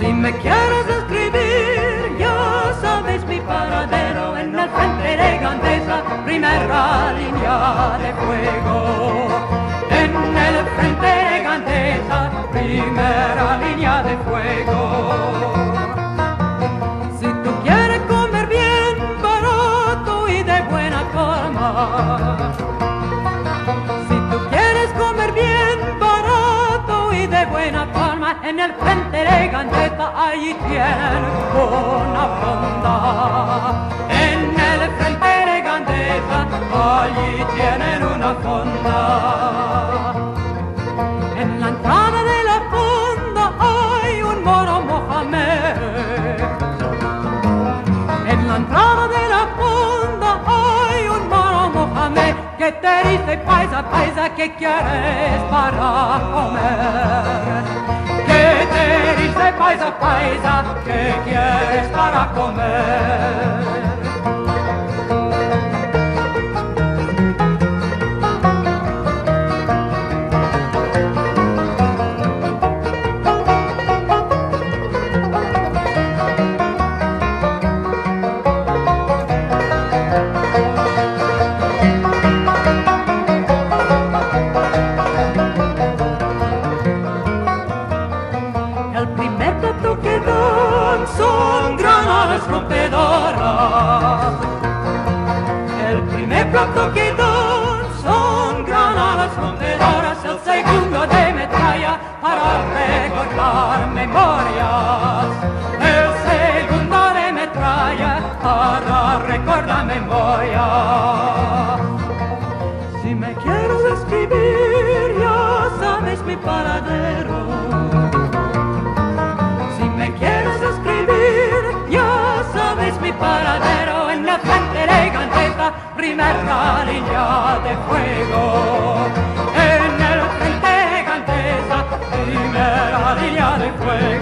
Si me quieres escribir, ya sabes mi paradero en el frente de Gandesa, primera línea de fuego. En el frente de Gandesa, primera línea de fuego. Si tú quieres comer bien, barato y de buena forma, si tú quieres comer bien, barato y de buena forma, en el frente de Gandesa allí tienen una fonda. En el frente de Gandesa allí tienen una fonda. En la entrada de la fonda hay un moro Mohamed. En la entrada de la fonda hay un moro Mohamed que te dice paisa, paisa, ¿qué quieres para comer? Que te dice paisa, paisa, ¿qué quieres para comer? El primer plato que dan son granadas rompedoras. El primer plato que dan son granadas rompedoras. El segundo de metralla para recordar memorias. El segundo de metralla para recordar memorias. Si me quieres escribir, ya sabes mi paradero. Mi paradero en la frente de Gandesa, primera línea de fuego. En el frente de Gandesa, primera línea de fuego.